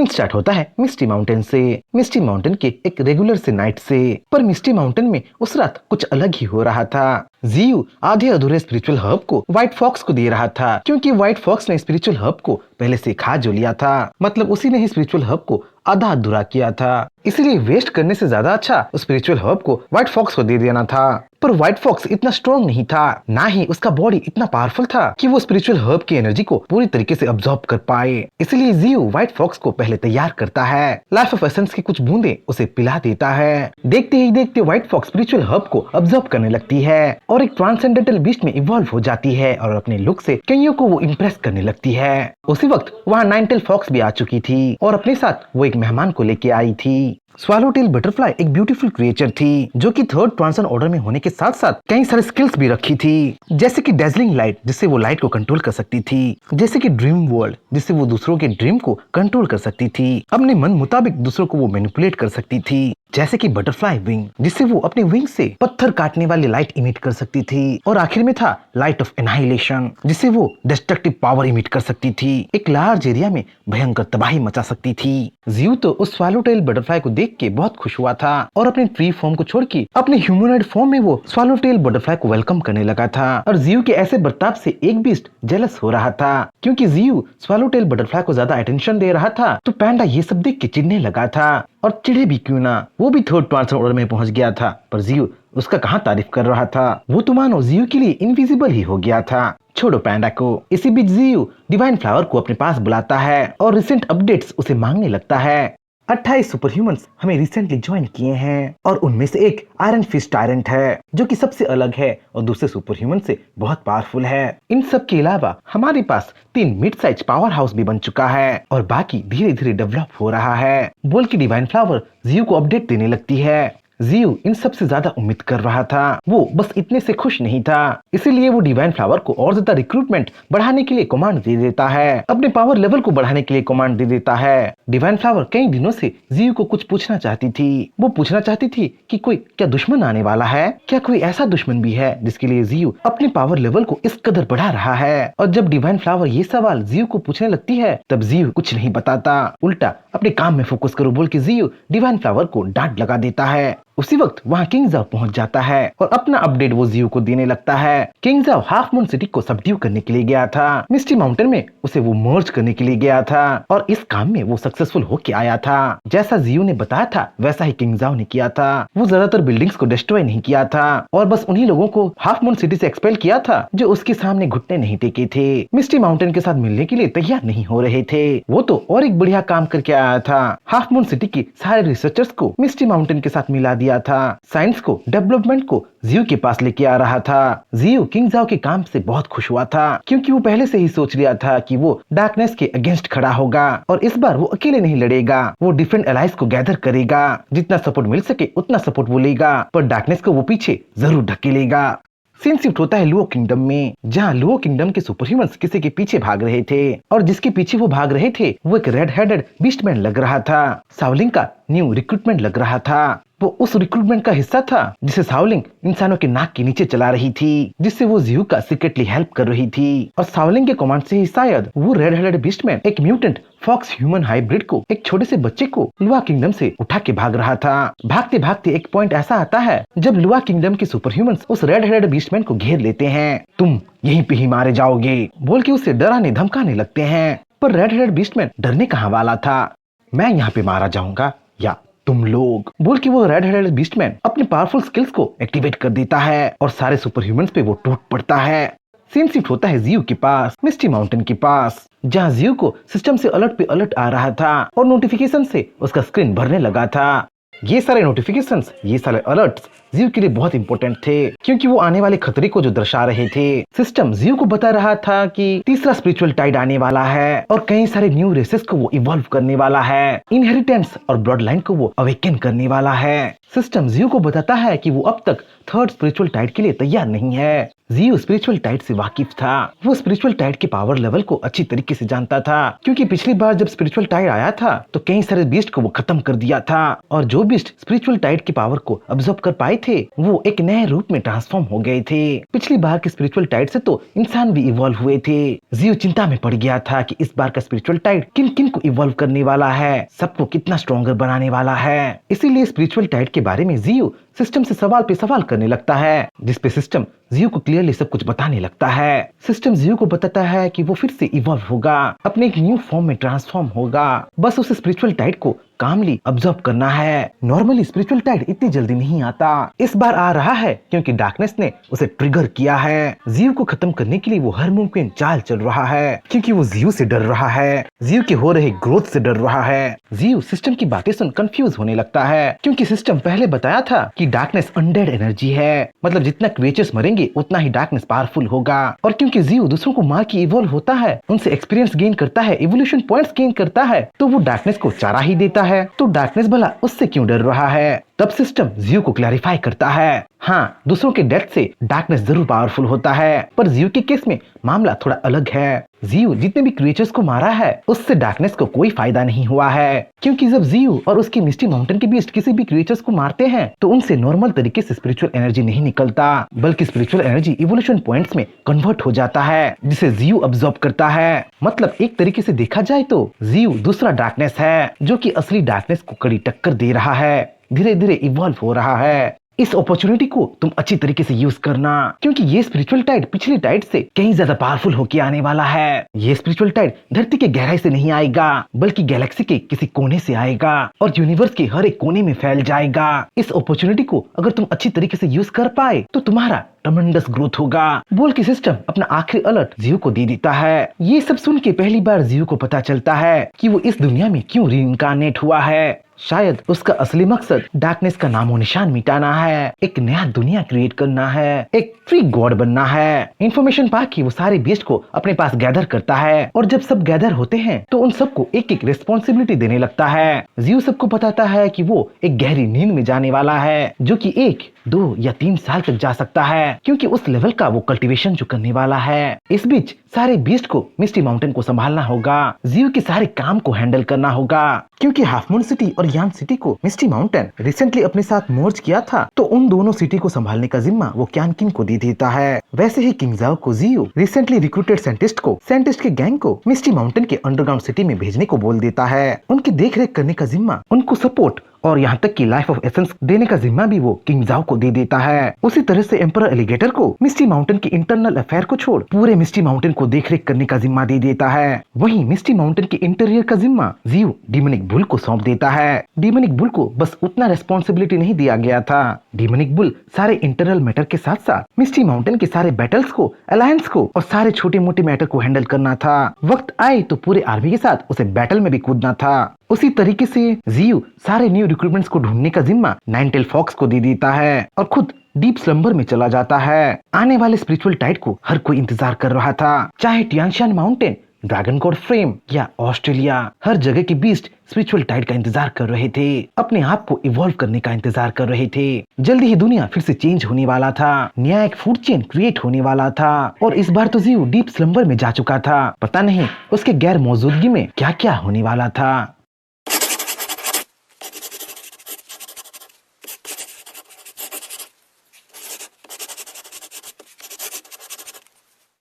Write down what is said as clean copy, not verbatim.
Scene start होता है मिस्टी mountain से, मिस्टी माउंटेन के एक रेगुलर से नाइट से। पर मिस्टी माउंटेन में उस रात कुछ अलग ही हो रहा था। जियू आधे अधूरे स्पिरिचुअल हर्ब को व्हाइट फॉक्स को दे रहा था, क्योंकि व्हाइट फॉक्स ने स्पिरिचुअल हर्ब को पहले से खा जो लिया था। मतलब उसी ने ही स्पिरिचुअल हर्ब को आधा अधूरा किया था, इसीलिए वेस्ट करने से ज्यादा अच्छा स्पिरिचुअल हर्ब को व्हाइट फॉक्स को दे देना था। पर व्हाइट फॉक्स इतना स्ट्रॉन्ग नहीं था, ना ही उसका बॉडी इतना पावरफुल था कि वो स्पिरिचुअल हर्ब की एनर्जी को पूरी तरीके से अब्सॉर्ब कर पाए। इसलिए जियू व्हाइट फॉक्स को पहले तैयार करता है, लाइफ ऑफ एसेंस की कुछ बूंदे उसे पिला देता है। देखते ही देखते व्हाइट फॉक्स स्पिरिचुअल हर्ब को अब्सॉर्ब करने लगती है और एक ट्रांसेंडेंटल बीस्ट में इवॉल्व हो जाती है और अपने लुक से कईयों को वो इम्प्रेस करने लगती है। उसी वक्त वहाँ नाइन टेल फॉक्स भी आ चुकी थी और अपने साथ वो एक मेहमान को लेके आई थी। स्वालो टेल बटरफ्लाई एक ब्यूटीफुल क्रिएचर थी, जो कि थर्ड ट्रांसन ऑर्डर में होने के साथ साथ कई सारे स्किल्स भी रखी थी, जैसे कि डेजलिंग लाइट जिससे वो लाइट को कंट्रोल कर सकती थी, जैसे कि ड्रीम वर्ल्ड जिससे वो दूसरों के ड्रीम को कंट्रोल कर सकती थी, अपने मन मुताबिक दूसरों को वो मैनिपुलेट कर सकती थी, जैसे कि बटरफ्लाई विंग जिससे वो अपने विंग से पत्थर काटने वाली लाइट इमिट कर सकती थी, और आखिर में था लाइट ऑफ एनाहिलेशन जिससे वो डिस्ट्रक्टिव पावर इमिट कर सकती थी, एक लार्ज एरिया में भयंकर तबाही मचा सकती थी। जियू तो उस स्वालो टेल बटरफ्लाई को देख के बहुत खुश हुआ था और अपने ट्री फॉर्म को छोड़ के अपने ह्यूमनॉइड फॉर्म में वो स्वालो टेल बटरफ्लाई को वेलकम करने लगा था। और जियू के ऐसे बर्ताव से एक बीस्ट जेलस हो रहा था, क्योंकि जियू स्वालो टेल बटरफ्लाई को ज्यादा अटेंशन दे रहा था, तो पैंडा ये सब देख के चिढ़ने लगा था। और चिढ़े भी क्यों ना, वो भी थर्ड ट्रांसन ऑर्डर में पहुंच गया था, पर जियू उसका कहाँ तारीफ कर रहा था। वो तो मानो जियू के लिए इनविजिबल ही हो गया था। छोड़ो पैंडा को। इसी बीच जियू डिवाइन फ्लावर को अपने पास बुलाता है और रिसेंट अपडेट्स उसे मांगने लगता है। 28 सुपर ह्यूमंस हमें रिसेंटली ज्वाइन किए हैं और उनमें से एक आयरन फिस्ट टायरेंट है, जो कि सबसे अलग है और दूसरे सुपर ह्यूमन से बहुत पावरफुल है। इन सब के अलावा हमारे पास 3 मिड साइज पावर हाउस भी बन चुका है और बाकी धीरे धीरे डेवलप हो रहा है, बोल के डिवाइन फ्लावर जियू को अपडेट देने लगती है। जियू इन सब से ज्यादा उम्मीद कर रहा था, वो बस इतने से खुश नहीं था, इसीलिए वो डिवाइन फ्लावर को और ज्यादा रिक्रूटमेंट बढ़ाने के लिए कमांड दे देता है, अपने पावर लेवल को बढ़ाने के लिए कमांड दे देता है। डिवाइन फ्लावर कई दिनों से जियू को कुछ पूछना चाहती थी, वो पूछना चाहती थी कि कोई क्या दुश्मन आने वाला है, क्या कोई ऐसा दुश्मन भी है जिसके लिए जियू अपने पावर लेवल को इस कदर बढ़ा रहा है। और जब डिवाइन फ्लावर ये सवाल जियू को पूछने लगती है, तब जियू कुछ नहीं बताता, उल्टा अपने काम में फोकस करो बोल के जियू डिवाइन फ्लावर को डांट लगा देता है। उसी वक्त वहाँ किंग ज़ाओ पहुंच जाता है और अपना अपडेट वो जियू को देने लगता है। King Zhao half moon city को सबड्यू करने के लिए गया था, मिस्टी माउंटेन में उसे वो मर्ज करने के लिए गया था और इस काम में वो सक्सेसफुल होके आया था। जैसा जियू ने बताया था वैसा ही किंग ज़ाओ ने किया था। वो ज्यादातर बिल्डिंग्स को डिस्ट्रॉय नहीं किया था और बस उन्हीं लोगों को हाफ मून सिटी से एक्सपेल किया था जो उसके सामने घुटने नहीं टेके थे, मिस्टी माउंटेन के साथ मिलने के लिए तैयार नहीं हो रहे थे। वो तो और एक बढ़िया काम करके आया था, हाफ मून सिटी के सारे रिसर्चर्स को मिस्टी माउंटेन के साथ मिला दिया था, साइंस को डेवलपमेंट को जियू के पास लेके आ रहा था। जियू किंग ज़ाओ के काम से बहुत खुश हुआ था, क्योंकि वो पहले से ही सोच लिया था कि वो डार्कनेस के अगेंस्ट खड़ा होगा और इस बार वो अकेले नहीं लड़ेगा, वो डिफरेंट अलाइज को गैदर करेगा, जितना सपोर्ट मिल सके उतना सपोर्ट वो लेगा, पर डार्कनेस को वो पीछे जरूर ढकेलेगा। सीन शिफ्ट होता है लुओ किंगडम में, जहाँ लुओ किंगडम के सुपर ह्यूमंस किसी के पीछे भाग रहे थे और जिसके पीछे वो भाग रहे थे वो एक रेड हेडेड बीस्टमैन लग रहा था। शाओलिंग का न्यू रिक्रूटमेंट लग रहा था, वो उस रिक्रूटमेंट का हिस्सा था जिसे शाओलिंग इंसानों के नाक के नीचे चला रही थी, जिससे वो जियू का सीक्रेटली हेल्प कर रही थी। और शाओलिंग के कमांड से ही शायद वो रेड हेडेड बीस्टमैन एक म्यूटेंट फॉक्स ह्यूमन हाइब्रिड को, एक छोटे से बच्चे को लुआ किंगडम से उठा के भाग रहा था। भागते भागते एक पॉइंट ऐसा आता है जब लुआ किंगडम के सुपर ह्यूमंस उस रेड हेडेड बीस्टमैन को घेर लेते हैं। तुम यहीं पे ही मारे जाओगे बोल के उसे डराने धमकाने लगते हैं, पर रेड हेडेड बीस्टमैन डरने कहाँ वाला था, मैं यहाँ पे मारा जाऊंगा या तुम लोग बोल के वो रेड हेडेड बीस्टमैन अपने पावरफुल स्किल्स को एक्टिवेट कर देता है और सारे सुपर ह्यूमंस पे वो टूट पड़ता है। सीन शिफ्ट होता है जियू के पास, मिस्टी माउंटेन के पास, जहाँ जियू को सिस्टम से अलर्ट पे अलर्ट आ रहा था और नोटिफिकेशन से उसका स्क्रीन भरने लगा था। ये सारे नोटिफिकेशंस, ये सारे अलर्ट्स जियू के लिए बहुत इंपॉर्टेंट थे, क्योंकि वो आने वाले खतरे को जो दर्शा रहे थे। सिस्टम जियू को बता रहा था कि तीसरा स्पिरिचुअल टाइड आने वाला है और कई सारे न्यू रेसेस को वो इवॉल्व करने वाला है, इनहेरिटेंस और ब्लड लाइन को वो अवेकन करने वाला है। सिस्टम जियू को बताता है कि वो अब तक थर्ड स्पिरिचुअल टाइड के लिए तैयार नहीं है। जियो स्पिरिचुअल टाइड से वाकिफ था। वो स्पिरिचुअल टाइड के पावर लेवल को अच्छी तरीके से जानता था, क्योंकि पिछली बार जब स्पिरिचुअल टाइड आया था तो कई सारे बीस्ट को वो खत्म कर दिया था, और जो बीस्ट स्पिरिचुअल टाइड की पावर को अब्सॉर्ब कर पाए थे वो एक नए रूप में ट्रांसफॉर्म हो गए थे। पिछली बार के स्पिरिचुअल टाइड से तो इंसान भी इवॉल्व हुए थे। जियो चिंता में पड़ गया था कि इस बार का स्पिरिचुअल टाइड किन किन को इवॉल्व करने वाला है, सबको कितना स्ट्रॉन्गर बनाने वाला है। इसीलिए स्पिरिचुअल टाइड के बारे में जियो सिस्टम से सवाल पे सवाल करने लगता है, जिसपे सिस्टम जियो को क्लियरली सब कुछ बताने लगता है। सिस्टम जियो को बताता है कि वो फिर से इवॉल्व होगा, अपने एक न्यू फॉर्म में ट्रांसफॉर्म होगा, बस उस स्पिरिचुअल टाइड को कामली ऑब्जर्व करना है। नॉर्मली स्पिरिचुअल टाइड इतनी जल्दी नहीं आता, इस बार आ रहा है क्योंकि डार्कनेस ने उसे ट्रिगर किया है। जियो को खत्म करने के लिए वो हर मुमकिन चाल चल रहा है, क्योंकि वो जियो से डर रहा है, जियो के हो रहे ग्रोथ से डर रहा है। जियो सिस्टम की बातें सुन कंफ्यूज होने लगता है, क्योंकि सिस्टम पहले बताया था कि डार्कनेस अनडेड एनर्जी है, मतलब जितना क्रिएचर्स मरेंगे उतना ही डार्कनेस पावरफुल होगा। और क्योंकि जियो दूसरों को मार के इवॉल्व होता है, उनसे एक्सपीरियंस गेन करता है, इवोल्यूशन पॉइंट्स गेन करता है, तो वो डार्कनेस को चारा ही देता है। तो डार्कनेस भला उससे क्यों डर रहा है? तब सिस्टम जियो को क्लैरिफाई करता है, हाँ, दूसरों के डेथ से डार्कनेस जरूर पावरफुल होता है, पर जियो के केस में मामला थोड़ा अलग है। जियो जितने भी क्रिएचर्स को मारा है उससे डार्कनेस को कोई फायदा नहीं हुआ है, क्योंकि जब जियो और उसकी मिस्टी माउंटेन के बीच किसी भी क्रिएचर्स को मारते हैं तो उनसे नॉर्मल तरीके से स्पिरिचुअल एनर्जी नहीं निकलता, बल्कि स्पिरिचुअल एनर्जी इवोल्यूशन पॉइंट्स में कन्वर्ट हो जाता है, जिसे जियो अब्सॉर्ब करता है। मतलब एक तरीके से देखा जाए तो जियो दूसरा डार्कनेस है, जो कि असली डार्कनेस को कड़ी टक्कर दे रहा है, धीरे धीरे इवॉल्व हो रहा है। इस अपॉर्चुनिटी को तुम अच्छी तरीके से यूज करना, क्योंकि ये स्पिरिचुअल टाइड पिछली टाइड से कहीं ज्यादा पावरफुल होके आने वाला है। ये स्पिरिचुअल टाइड धरती के गहराई से नहीं आएगा, बल्कि गैलेक्सी के किसी कोने से आएगा और यूनिवर्स के हर एक कोने में फैल जाएगा। इस अपॉर्चुनिटी को अगर तुम अच्छी तरीके से यूज कर पाए तो तुम्हारा ट्रमेंडस ग्रोथ होगा, बोल के सिस्टम अपना आखिरी अलर्ट जियो को दे देता है। ये सब सुन के पहली बार जियो को पता चलता है कि वो इस दुनिया में क्यों रीइंकार्नेट हुआ है। शायद उसका असली मकसद डार्कनेस का नामो निशान मिटाना है, एक नया दुनिया क्रिएट करना है, एक फ्री गॉड बनना है। इन्फॉर्मेशन पाके वो सारे बीस्ट को अपने पास गैदर करता है, और जब सब गैदर होते हैं तो उन सबको एक एक रिस्पॉन्सिबिलिटी देने लगता है। जियो सबको बताता है कि वो एक गहरी नींद में जाने वाला है, जो कि 1, 2 या 3 साल तक जा सकता है, क्योंकि उस लेवल का वो कल्टीवेशन जो करने वाला है। इस बीच सारे बीस्ट को मिस्टी माउंटेन को संभालना होगा, जियो के सारे काम को हैंडल करना होगा, क्योंकि हाफ मून सिटी और यान सिटी को मिस्टी माउंटेन रिसेंटली अपने साथ मर्ज किया था, तो उन दोनों सिटी को संभालने का जिम्मा वो क्यान किंग को दे देता है। वैसे ही किंग जाओ को जियो रिसेंटली रिक्रूटेड साइंटिस्ट के गैंग को मिस्टी माउंटेन के अंडरग्राउंड सिटी में भेजने को बोल देता है। उनकी देखरेख करने का जिम्मा, उनको सपोर्ट और यहाँ तक कि लाइफ ऑफ एसेंस देने का जिम्मा भी वो किंग जाओ को दे देता है। उसी तरह से एम्परर एलिगेटर को मिस्टी माउंटेन के इंटरनल अफेयर को छोड़ पूरे मिस्टी माउंटेन को देखरेख करने का जिम्मा दे देता है। वहीं मिस्टी माउंटेन के इंटीरियर का जिम्मा जियो डीमनिक बुल को सौंप देता है। डीमनिक बुल को बस उतना रेस्पॉन्सिबिलिटी नहीं दिया गया था, डीमनिक बुल सारे इंटरनल मैटर के साथ साथ मिस्टी माउंटेन के सारे बैटल्स को, अलायंस को और सारे छोटे मोटे मैटर को हैंडल करना था। वक्त आए तो पूरे आर्मी के साथ उसे बैटल में भी कूदना था। उसी तरीके से जियो सारे न्यू रिक्रूटमेंट्स को ढूंढने का जिम्मा नाइनटेल फॉक्स को दे देता है और खुद डीप स्लंबर में चला जाता है। आने वाले स्पिरिचुअल टाइड को हर कोई इंतजार कर रहा था, चाहे टियानशान माउंटेन, ड्रैगन गॉड फ्रेम या ऑस्ट्रेलिया, हर जगह के बीस्ट स्पिरिचुअल टाइड का इंतजार कर रहे थे, अपने आप को इवॉल्व करने का इंतजार कर रहे थे। जल्दी ही दुनिया फिर से चेंज होने वाला था, नया एक फूड चेन क्रिएट होने वाला था, और इस बार तो जियो डीप स्लंबर में जा चुका था। पता नहीं उसके गैर मौजूदगी में क्या क्या होने वाला था।